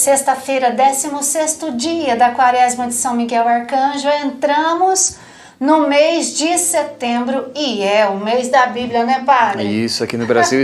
Sexta-feira, 16º dia da Quaresma de São Miguel Arcanjo, entramos no mês de setembro e é o mês da Bíblia, né, Padre? Isso, aqui no Brasil,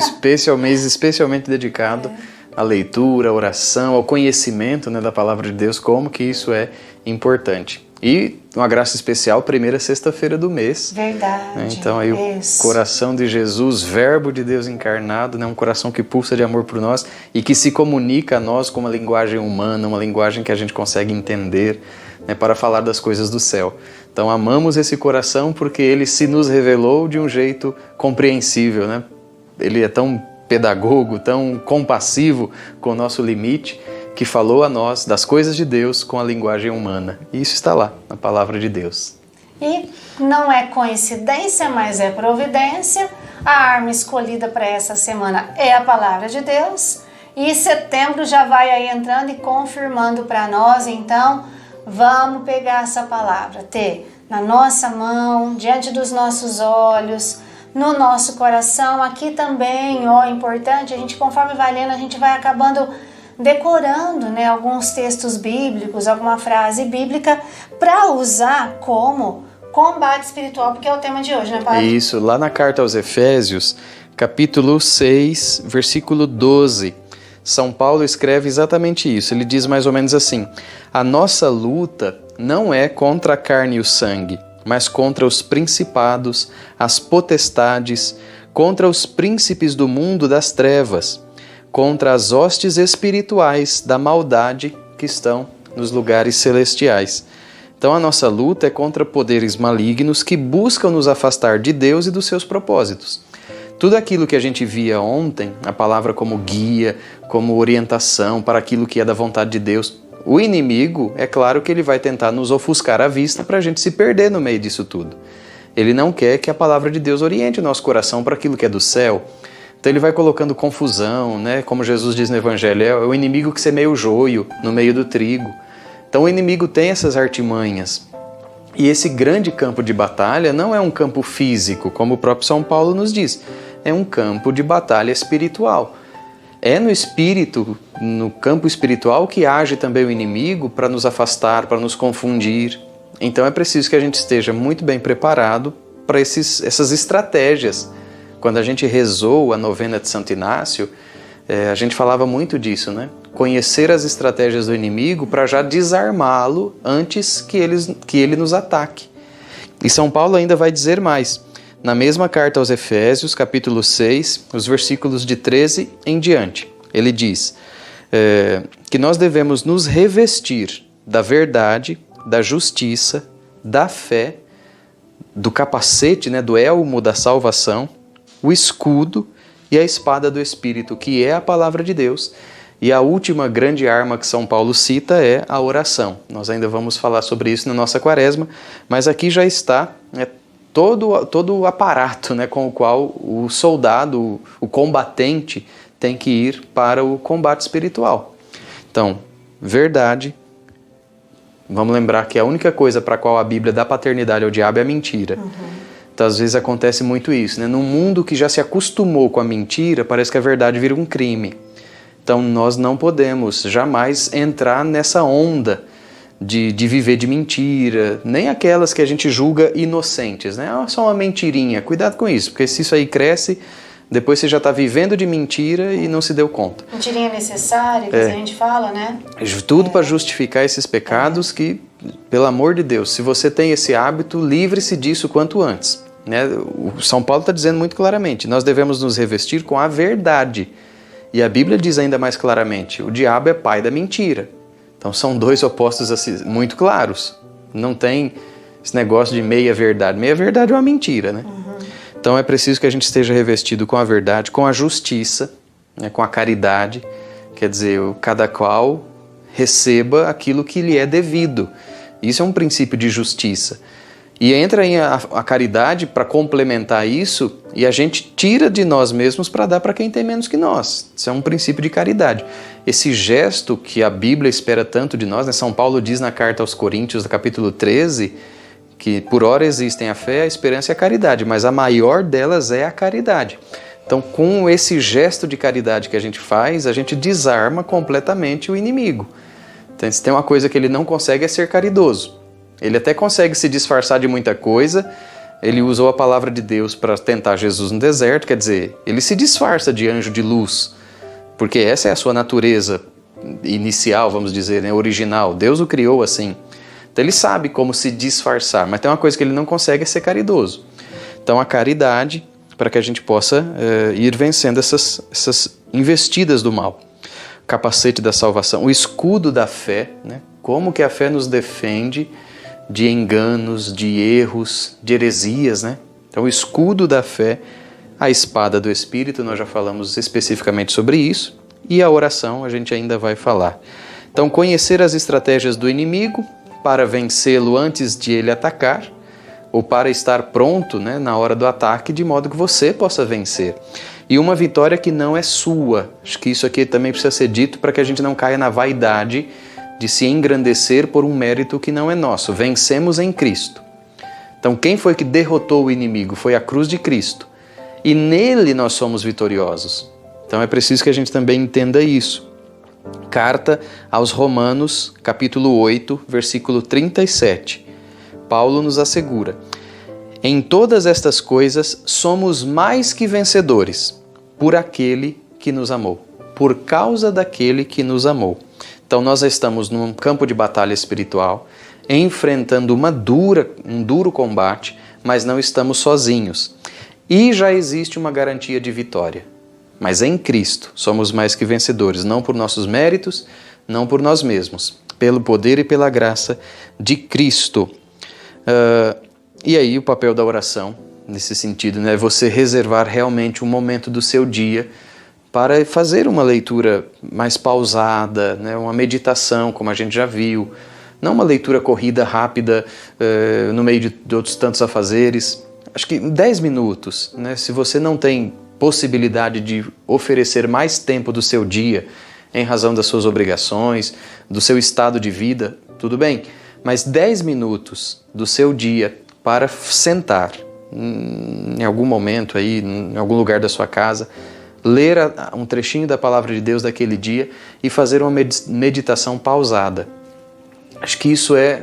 mês especialmente dedicado à leitura, à oração, ao conhecimento, né, da Palavra de Deus, como que isso é importante. E uma graça especial, primeira sexta-feira do mês. Verdade. Né? Então aí isso. O coração de Jesus, verbo de Deus encarnado, né? Um coração que pulsa de amor por nós e que se comunica a nós com uma linguagem humana, uma linguagem que a gente consegue entender, né? Para falar das coisas do céu. Então amamos esse coração porque ele se nos revelou de um jeito compreensível, né? Ele é tão pedagogo, tão compassivo com o nosso limite, que falou a nós das coisas de Deus com a linguagem humana. E isso está lá, na Palavra de Deus. E não é coincidência, mas é providência. A arma escolhida para essa semana é a Palavra de Deus. E setembro já vai aí entrando e confirmando para nós. Então, vamos pegar essa palavra, ter na nossa mão, diante dos nossos olhos, no nosso coração. Aqui também, importante, a gente, conforme vai lendo, a gente vai acabando decorando, né, alguns textos bíblicos, alguma frase bíblica para usar como combate espiritual, porque é o tema de hoje, né, Padre? Isso, lá na carta aos Efésios, capítulo 6, versículo 12, São Paulo escreve exatamente isso. Ele diz mais ou menos assim: a nossa luta não é contra a carne e o sangue, mas contra os principados, as potestades, contra os príncipes do mundo das trevas, contra as hostes espirituais da maldade que estão nos lugares celestiais. Então a nossa luta é contra poderes malignos que buscam nos afastar de Deus e dos seus propósitos. Tudo aquilo que a gente via ontem, a palavra como guia, como orientação para aquilo que é da vontade de Deus, o inimigo, é claro que ele vai tentar nos ofuscar a vista para a gente se perder no meio disso tudo. Ele não quer que a palavra de Deus oriente o nosso coração para aquilo que é do céu. Então ele vai colocando confusão, né? Como Jesus diz no Evangelho, é o inimigo que semeia o joio no meio do trigo. Então o inimigo tem essas artimanhas. E esse grande campo de batalha não é um campo físico, como o próprio São Paulo nos diz. É um campo de batalha espiritual. É no espírito, no campo espiritual, que age também o inimigo para nos afastar, para nos confundir. Então é preciso que a gente esteja muito bem preparado para essas estratégias. Quando a gente rezou a novena de Santo Inácio, a gente falava muito disso, né? Conhecer as estratégias do inimigo para já desarmá-lo antes que ele nos ataque. E São Paulo ainda vai dizer mais. Na mesma carta aos Efésios, capítulo 6, os versículos de 13 em diante. Ele diz que nós devemos nos revestir da verdade, da justiça, da fé, do capacete, né, do elmo da salvação, o escudo e a espada do Espírito, que é a palavra de Deus. E a última grande arma que São Paulo cita é a oração. Nós ainda vamos falar sobre isso na nossa quaresma, mas aqui já está todo o aparato, né, com o qual o soldado, o combatente, tem que ir para o combate espiritual. Então, verdade. Vamos lembrar que a única coisa para a qual a Bíblia dá paternidade ao diabo é a mentira. Então, às vezes acontece muito isso, né? Num mundo que já se acostumou com a mentira, parece que a verdade vira um crime. Então, nós não podemos jamais entrar nessa onda de viver de mentira, nem aquelas que a gente julga inocentes, né? Só uma mentirinha. Cuidado com isso, porque se isso aí cresce, depois você já está vivendo de mentira e não se deu conta. Mentirinha necessária, que a gente fala, né? Tudo para justificar esses pecados que, pelo amor de Deus, se você tem esse hábito, livre-se disso quanto antes. Né? O São Paulo está dizendo muito claramente, nós devemos nos revestir com a verdade. E a Bíblia diz ainda mais claramente, o diabo é pai da mentira. Então são dois opostos assim, muito claros. Não tem esse negócio de meia verdade. Meia verdade é uma mentira, né? Então é preciso que a gente esteja revestido com a verdade, com a justiça, né, com a caridade. Quer dizer, cada qual receba aquilo que lhe é devido. Isso é um princípio de justiça. E entra aí a caridade para complementar isso e a gente tira de nós mesmos para dar para quem tem menos que nós. Isso é um princípio de caridade. Esse gesto que a Bíblia espera tanto de nós, né? São Paulo diz na carta aos Coríntios, no capítulo 13, que por ora existem a fé, a esperança e a caridade, mas a maior delas é a caridade. Então, com esse gesto de caridade que a gente faz, a gente desarma completamente o inimigo. Então, se tem uma coisa que ele não consegue é ser caridoso. Ele até consegue se disfarçar de muita coisa. Ele usou a palavra de Deus para tentar Jesus no deserto, quer dizer, ele se disfarça de anjo de luz, porque essa é a sua natureza inicial, vamos dizer, né, original. Deus o criou assim. Então ele sabe como se disfarçar, mas tem uma coisa que ele não consegue é ser caridoso. Então a caridade, para que a gente possa ir vencendo essas investidas do mal. O capacete da salvação, o escudo da fé, né? Como que a fé nos defende de enganos, de erros, de heresias, né? Então o escudo da fé, a espada do Espírito, nós já falamos especificamente sobre isso, e a oração a gente ainda vai falar. Então conhecer as estratégias do inimigo para vencê-lo antes de ele atacar, ou para estar pronto, né, na hora do ataque, de modo que você possa vencer. E uma vitória que não é sua. Acho que isso aqui também precisa ser dito para que a gente não caia na vaidade de se engrandecer por um mérito que não é nosso. Vencemos em Cristo. Então quem foi que derrotou o inimigo? Foi a cruz de Cristo. E nele nós somos vitoriosos. Então é preciso que a gente também entenda isso. Carta aos Romanos, capítulo 8, versículo 37. Paulo nos assegura: em todas estas coisas somos mais que vencedores, por aquele que nos amou, por causa daquele que nos amou. Então nós estamos num campo de batalha espiritual, enfrentando um duro combate, mas não estamos sozinhos. E já existe uma garantia de vitória. Mas em Cristo somos mais que vencedores, não por nossos méritos, não por nós mesmos, pelo poder e pela graça de Cristo. E aí o papel da oração, nesse sentido, né? Você reservar realmente um momento do seu dia para fazer uma leitura mais pausada, né? Uma meditação, como a gente já viu, não uma leitura corrida, rápida, no meio de outros tantos afazeres. Acho que 10 minutos, né? Se você não tem possibilidade de oferecer mais tempo do seu dia em razão das suas obrigações, do seu estado de vida, tudo bem, mas 10 minutos do seu dia para sentar em algum momento aí, em algum lugar da sua casa, ler um trechinho da palavra de Deus daquele dia e fazer uma meditação pausada. Acho que isso é,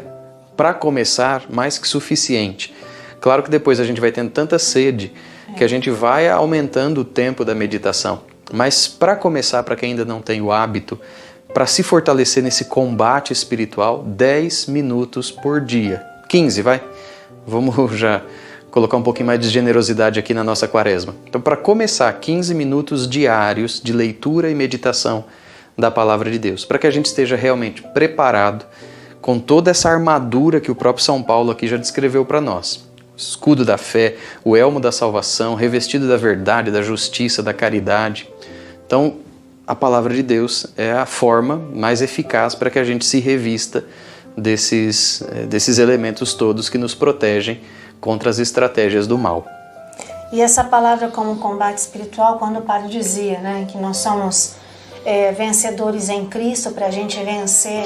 para começar, mais que suficiente. Claro que depois a gente vai tendo tanta sede que a gente vai aumentando o tempo da meditação. Mas para começar, para quem ainda não tem o hábito, para se fortalecer nesse combate espiritual, 10 minutos por dia. 15, vai? Vamos já colocar um pouquinho mais de generosidade aqui na nossa quaresma. Então, para começar, 15 minutos diários de leitura e meditação da Palavra de Deus, para que a gente esteja realmente preparado com toda essa armadura que o próprio São Paulo aqui já descreveu para nós. O escudo da fé, o elmo da salvação, revestido da verdade, da justiça, da caridade. Então, a Palavra de Deus é a forma mais eficaz para que a gente se revista desses elementos todos que nos protegem contra as estratégias do mal. E essa palavra como combate espiritual, quando o padre dizia, né, que nós somos vencedores em Cristo para a gente vencer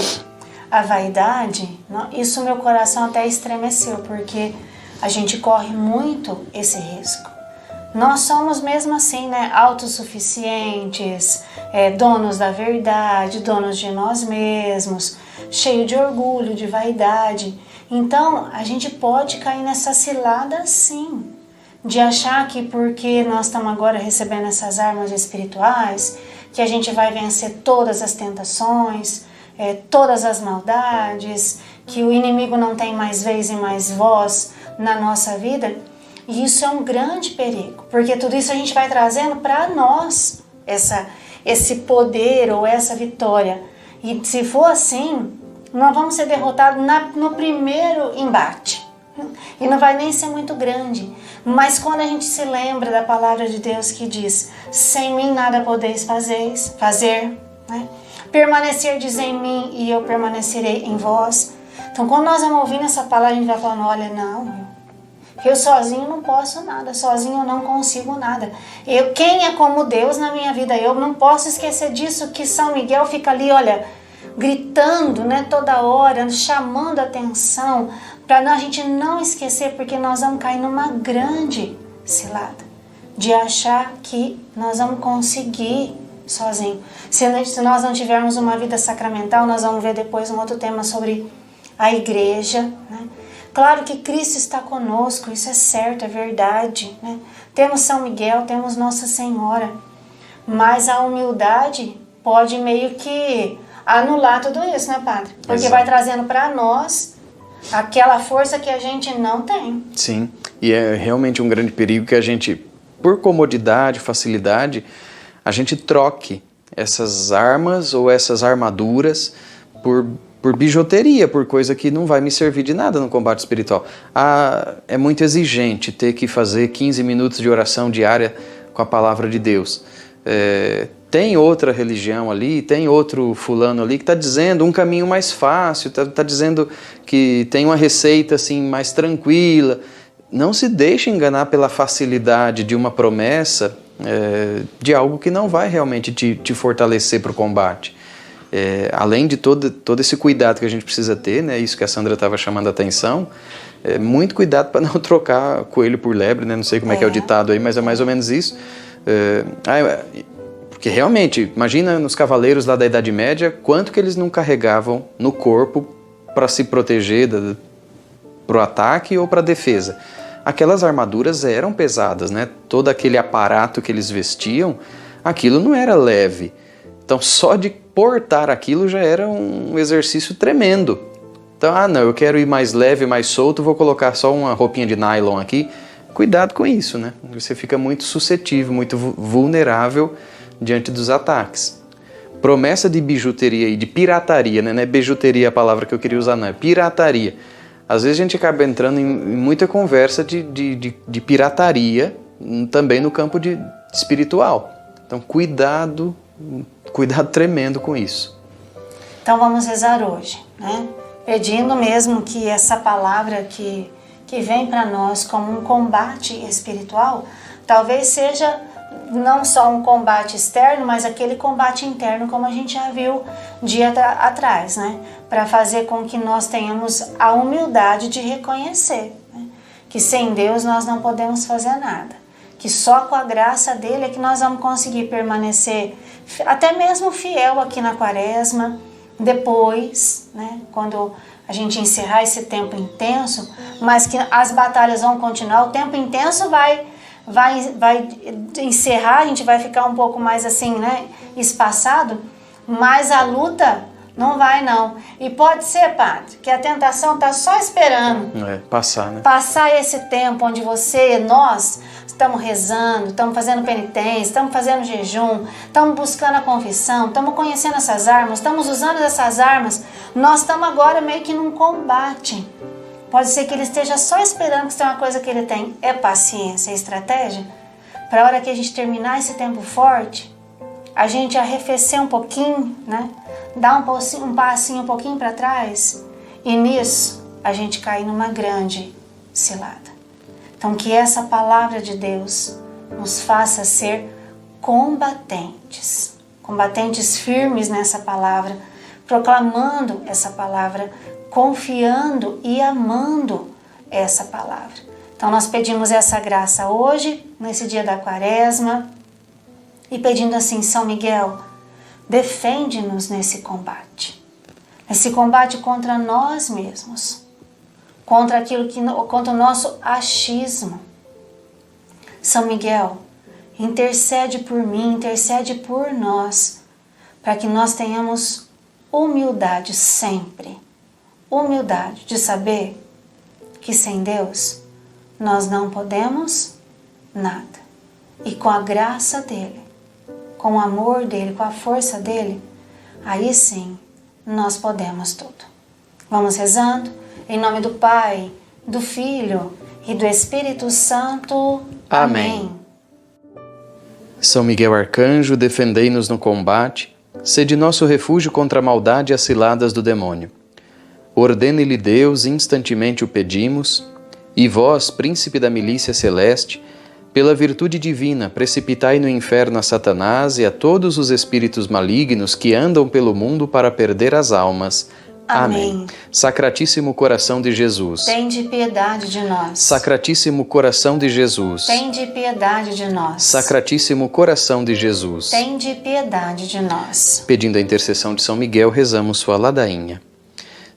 a vaidade, isso meu coração até estremeceu, porque a gente corre muito esse risco. Nós somos mesmo assim, né, autossuficientes, donos da verdade, donos de nós mesmos, cheio de orgulho, de vaidade. Então, a gente pode cair nessa cilada sim, de achar que porque nós estamos agora recebendo essas armas espirituais, que a gente vai vencer todas as tentações, todas as maldades, que o inimigo não tem mais vez e mais voz na nossa vida. E isso é um grande perigo, porque tudo isso a gente vai trazendo para nós, esse poder ou essa vitória. E se for assim, nós vamos ser derrotados no primeiro embate. E não vai nem ser muito grande. Mas quando a gente se lembra da palavra de Deus que diz: sem mim nada podeis fazer, né? Permanecerdes em mim e eu permanecerei em vós. Então quando nós vamos ouvindo essa palavra, a gente vai falando: olha, não, eu sozinho não posso nada, sozinho eu não consigo nada. Quem é como Deus na minha vida? Eu não posso esquecer disso, que São Miguel fica ali, olha, gritando, né, toda hora, chamando a atenção, para a gente não esquecer, porque nós vamos cair numa grande cilada. de achar que nós vamos conseguir sozinho. Se nós não tivermos uma vida sacramental, nós vamos ver depois um outro tema sobre a igreja, né? Claro que Cristo está conosco, isso é certo, é verdade, né? Temos São Miguel, temos Nossa Senhora, mas a humildade pode meio que anular tudo isso, né, Padre? Porque Exato. vai trazendo para nós aquela força que a gente não tem. Sim, e é realmente um grande perigo que a gente, por comodidade, facilidade, a gente troque essas armas ou essas armaduras por bijuteria, por coisa que não vai me servir de nada no combate espiritual. É muito exigente ter que fazer 15 minutos de oração diária com a palavra de Deus. Tem outra religião ali, tem outro fulano ali que está dizendo um caminho mais fácil, está dizendo que tem uma receita assim mais tranquila. Não se deixe enganar pela facilidade de uma promessa, de algo que não vai realmente te fortalecer para o combate. Além de todo esse cuidado que a gente precisa ter, né, isso que a Sandra estava chamando a atenção, muito cuidado para não trocar coelho por lebre, né, não sei como é que é o ditado aí, mas é mais ou menos isso. Porque realmente, imagina nos cavaleiros lá da Idade Média, quanto que eles não carregavam no corpo para se proteger para o ataque ou para a defesa. Aquelas armaduras eram pesadas, né? Todo aquele aparato que eles vestiam, aquilo não era leve. Então só de portar aquilo já era um exercício tremendo. Então, não, eu quero ir mais leve, mais solto, vou colocar só uma roupinha de nylon aqui. Cuidado com isso, né? Você fica muito suscetível, muito vulnerável diante dos ataques. Promessa de bijuteria e de pirataria, né? Não é bijuteria a palavra que eu queria usar, não, é pirataria. Às vezes a gente acaba entrando em muita conversa de pirataria também no campo espiritual. Então cuidado tremendo com isso. Então vamos rezar hoje, né? Pedindo mesmo que essa palavra que vem para nós como um combate espiritual, talvez seja não só um combate externo, mas aquele combate interno, como a gente já viu dia atrás, né? Para fazer com que nós tenhamos a humildade de reconhecer, né? Que sem Deus nós não podemos fazer nada, que só com a graça dele é que nós vamos conseguir permanecer até mesmo fiel aqui na Quaresma, depois, né? Quando a gente encerrar esse tempo intenso, mas que as batalhas vão continuar, o tempo intenso vai encerrar, a gente vai ficar um pouco mais assim, né, espaçado, mas a luta não vai não. E pode ser, Padre, que a tentação está só esperando passar, né? Passar esse tempo onde nós estamos rezando, estamos fazendo penitência, estamos fazendo jejum, estamos buscando a confissão, estamos conhecendo essas armas, estamos usando essas armas, nós estamos agora meio que num combate. Pode ser que ele esteja só esperando que isso é uma coisa que ele tem. É paciência, é estratégia. Para a hora que a gente terminar esse tempo forte, a gente arrefecer um pouquinho, né? Dar um passinho um pouquinho para trás. E nisso, a gente cair numa grande cilada. Então, que essa palavra de Deus nos faça ser combatentes. Combatentes firmes nessa palavra, proclamando essa palavra, confiando e amando essa palavra. Então nós pedimos essa graça hoje, nesse dia da Quaresma, e pedindo assim, São Miguel, defende-nos nesse combate contra nós mesmos, contra o nosso achismo. São Miguel, intercede por mim, intercede por nós, para que nós tenhamos humildade sempre. Humildade de saber que sem Deus nós não podemos nada. E com a graça dele, com o amor dele, com a força dele, aí sim nós podemos tudo. Vamos rezando em nome do Pai, do Filho e do Espírito Santo. Amém. São Miguel Arcanjo, defendei-nos no combate, sede nosso refúgio contra a maldade e as ciladas do demônio. Ordene-lhe Deus, instantemente o pedimos, e vós, príncipe da milícia celeste, pela virtude divina, precipitai no inferno a Satanás e a todos os espíritos malignos que andam pelo mundo para perder as almas. Amém. Sacratíssimo coração de Jesus. Tende piedade de nós. Sacratíssimo coração de Jesus. Tende piedade de nós. Sacratíssimo coração de Jesus. Tende piedade de nós. Pedindo a intercessão de São Miguel, rezamos sua ladainha.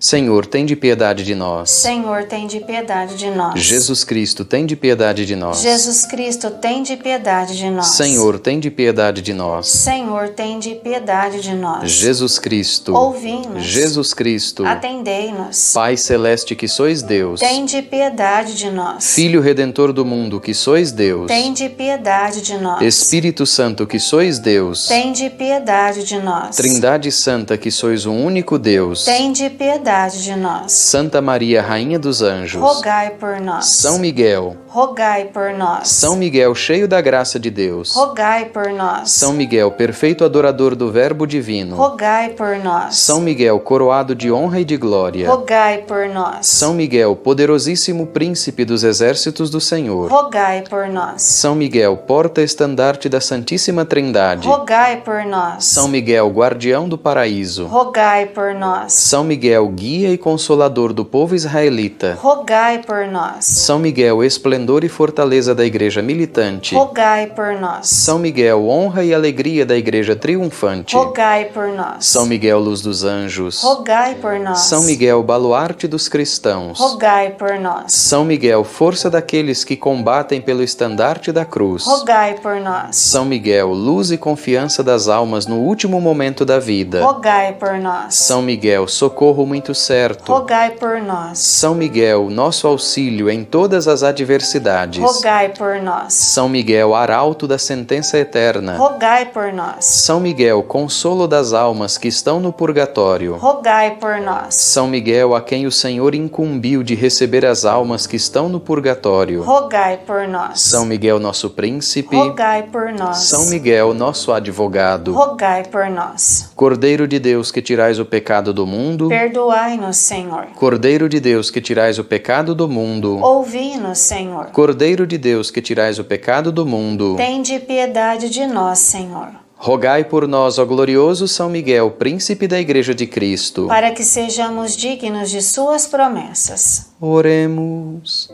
Senhor, tende piedade de nós. Senhor, tende piedade de nós. Jesus Cristo, tende piedade de nós. Jesus Cristo, tende piedade de nós. Senhor, tende piedade de nós. Senhor, tende piedade de nós. Jesus Cristo, ouvi-nos. Jesus Cristo, atendei-nos. Pai celeste que sois Deus, tende piedade de nós. Filho redentor do mundo que sois Deus, tende piedade de nós. Espírito Santo que sois Deus, tende piedade de nós. Trindade Santa que sois um único Deus, tende piedade de nós. Santa Maria, Rainha dos Anjos, rogai por nós. São Miguel, rogai por nós. São Miguel, cheio da graça de Deus, rogai por nós. São Miguel, perfeito adorador do Verbo divino, rogai por nós. São Miguel, coroado de honra e de glória, rogai por nós. São Miguel, poderosíssimo príncipe dos exércitos do Senhor, rogai por nós. São Miguel, porta-estandarte da Santíssima Trindade, rogai por nós. São Miguel, guardião do paraíso, rogai por nós. São Miguel, guia e consolador do povo israelita, rogai por nós. São Miguel, esplendor e fortaleza da igreja militante, rogai por nós. São Miguel, honra e alegria da igreja triunfante, rogai por nós. São Miguel, luz dos anjos, rogai por nós. São Miguel, baluarte dos cristãos, rogai por nós. São Miguel, força daqueles que combatem pelo estandarte da cruz, rogai por nós. São Miguel, luz e confiança das almas no último momento da vida, rogai por nós. São Miguel, socorro muito certo, rogai por nós. São Miguel, nosso auxílio em todas as adversidades, rogai por nós. São Miguel, arauto da sentença eterna, rogai por nós. São Miguel, consolo das almas que estão no purgatório, rogai por nós. São Miguel, a quem o Senhor incumbiu de receber as almas que estão no purgatório, rogai por nós. São Miguel, nosso príncipe, rogai por nós. São Miguel, nosso advogado, rogai por nós. Cordeiro de Deus que tirais o pecado do mundo, perdoai-nos, Senhor. Cordeiro de Deus que tirais o pecado do mundo, ouvi-nos, Senhor. Cordeiro de Deus que tirais o pecado do mundo, tende piedade de nós, Senhor. Rogai por nós, ó glorioso São Miguel, príncipe da Igreja de Cristo, para que sejamos dignos de suas promessas. Oremos.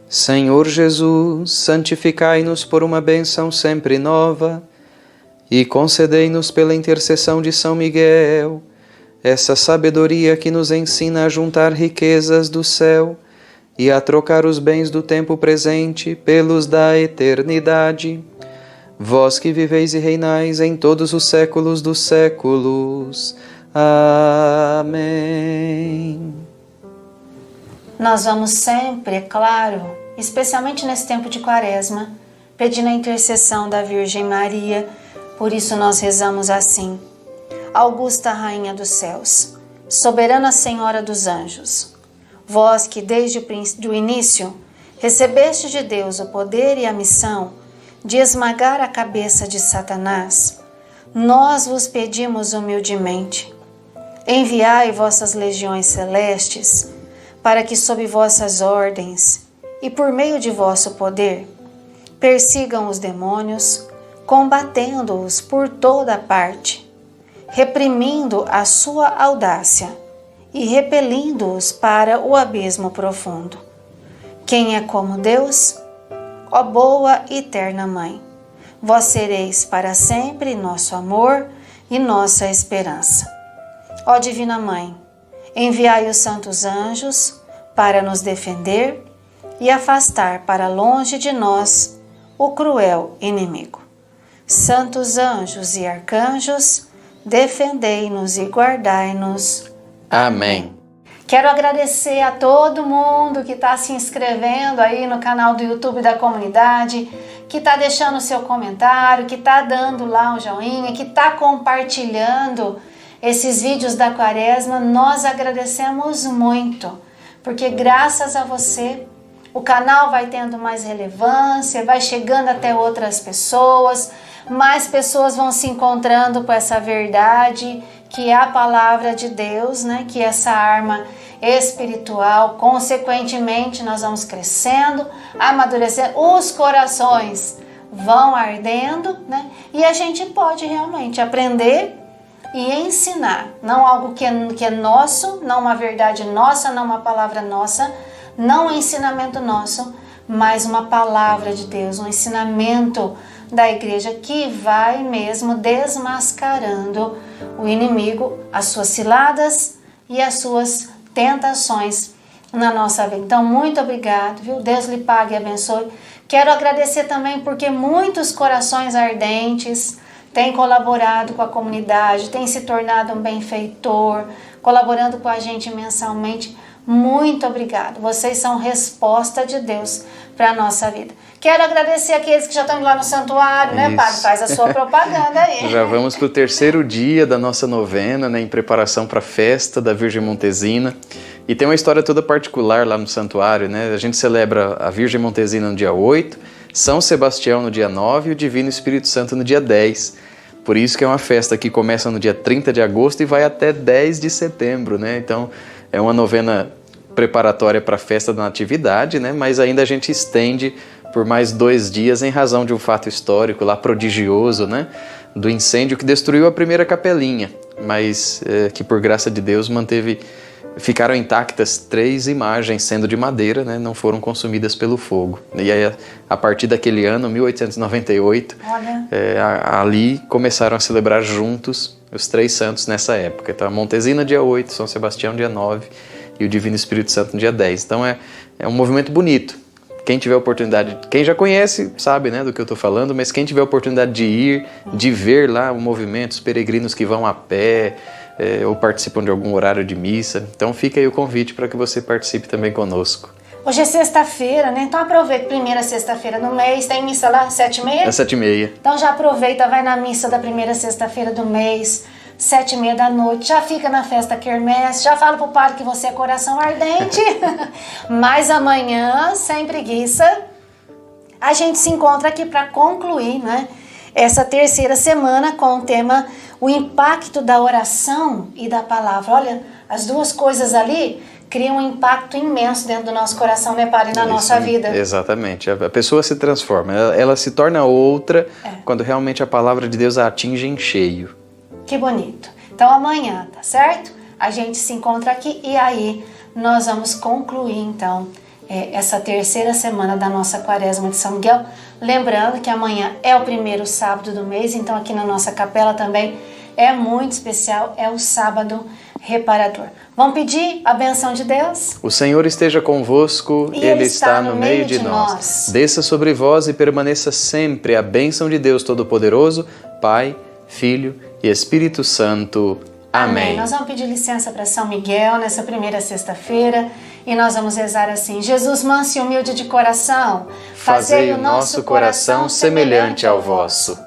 Senhor Jesus, santificai-nos por uma bênção sempre nova e concedei-nos pela intercessão de São Miguel essa sabedoria que nos ensina a juntar riquezas do céu e a trocar os bens do tempo presente pelos da eternidade. Vós que viveis e reinais em todos os séculos dos séculos. Amém. Nós vamos sempre, é claro, especialmente nesse tempo de Quaresma, pedindo a intercessão da Virgem Maria. Por isso nós rezamos assim: Augusta Rainha dos Céus, soberana Senhora dos Anjos, vós que desde o início recebeste de Deus o poder e a missão de esmagar a cabeça de Satanás, nós vos pedimos humildemente, enviai vossas legiões celestes, para que sob vossas ordens e por meio de vosso poder, persigam os demônios, combatendo-os por toda parte, reprimindo a sua audácia e repelindo-os para o abismo profundo. Quem é como Deus? Ó boa e eterna Mãe, vós sereis para sempre nosso amor e nossa esperança. Ó Divina Mãe, enviai os santos anjos para nos defender e afastar para longe de nós o cruel inimigo. Santos anjos e arcanjos, defendei-nos e guardai-nos. Amém. Quero agradecer a todo mundo que está se inscrevendo aí no canal do YouTube da comunidade, que está deixando o seu comentário, que está dando lá um joinha, que está compartilhando esses vídeos da Quaresma. Nós agradecemos muito, porque graças a você o canal vai tendo mais relevância, vai chegando até outras pessoas, mais pessoas vão se encontrando com essa verdade que é a palavra de Deus, né? Que é essa arma espiritual. Consequentemente, nós vamos crescendo, amadurecendo, os corações vão ardendo, né? E a gente pode realmente aprender e ensinar, não algo que é nosso, não uma verdade nossa, não uma palavra nossa, não um ensinamento nosso, mas uma palavra de Deus, um ensinamento da igreja que vai mesmo desmascarando o inimigo, as suas ciladas e as suas tentações na nossa vida. Então, muito obrigado, viu? Deus lhe pague e abençoe. Quero agradecer também porque muitos corações ardentes têm colaborado com a comunidade, têm se tornado um benfeitor, colaborando com a gente mensalmente. Muito obrigado. Vocês são resposta de Deus para a nossa vida. Quero agradecer aqueles que já estão lá no santuário, né, Padre? Faz a sua propaganda aí. Já vamos para o terceiro dia da nossa novena, né, em preparação para a festa da Virgem Montesina. E tem uma história toda particular lá no santuário, né? A gente celebra a Virgem Montesina no dia 8, São Sebastião no dia 9 e o Divino Espírito Santo no dia 10. Por isso que é uma festa que começa no dia 30 de agosto e vai até 10 de setembro, né? Então é uma novena preparatória para a festa da Natividade, né? Mas ainda a gente estende por mais 2 dias em razão de um fato histórico lá prodigioso, né? Do incêndio que destruiu a primeira capelinha, mas que por graça de Deus ficaram intactas 3 imagens, sendo de madeira, né? Não foram consumidas pelo fogo. E aí, a partir daquele ano, 1898, ali começaram a celebrar juntos os 3 santos nessa época. Então, a Montesina dia 8, São Sebastião dia 9 e o Divino Espírito Santo no dia 10. Então, é um movimento bonito. Quem tiver oportunidade, quem já conhece sabe, né, do que eu estou falando, mas quem tiver oportunidade de ir, de ver lá o movimento, os peregrinos que vão a pé, ou participam de algum horário de missa. Então fica aí o convite para que você participe também conosco. Hoje é sexta-feira, né? Então aproveita, primeira sexta-feira do mês, tem missa lá, 7h30? É 7h30. Então já aproveita, vai na missa da primeira sexta-feira do mês, 7h30 da noite, já fica na festa quermesse, já fala pro padre que você é coração ardente, mas amanhã, sem preguiça, a gente se encontra aqui para concluir, né? Essa terceira semana com o tema o impacto da oração e da palavra. Olha, as duas coisas ali criam um impacto imenso dentro do nosso coração, né, Padre, na nossa vida. Exatamente. A pessoa se transforma, ela se torna outra quando realmente a palavra de Deus a atinge em cheio. Que bonito. Então amanhã, tá certo? A gente se encontra aqui e aí nós vamos concluir, então, essa terceira semana da nossa Quaresma de São Miguel. Lembrando que amanhã é o primeiro sábado do mês, então aqui na nossa capela também é muito especial, é o sábado reparador. Vamos pedir a benção de Deus? O Senhor esteja convosco, Ele está no meio de nós. Desça sobre vós e permaneça sempre a bênção de Deus Todo-Poderoso, Pai, Filho e Espírito Santo. Amém. Nós vamos pedir licença para São Miguel nessa primeira sexta-feira e nós vamos rezar assim: Jesus manso e humilde de coração, fazei o nosso coração semelhante ao vosso.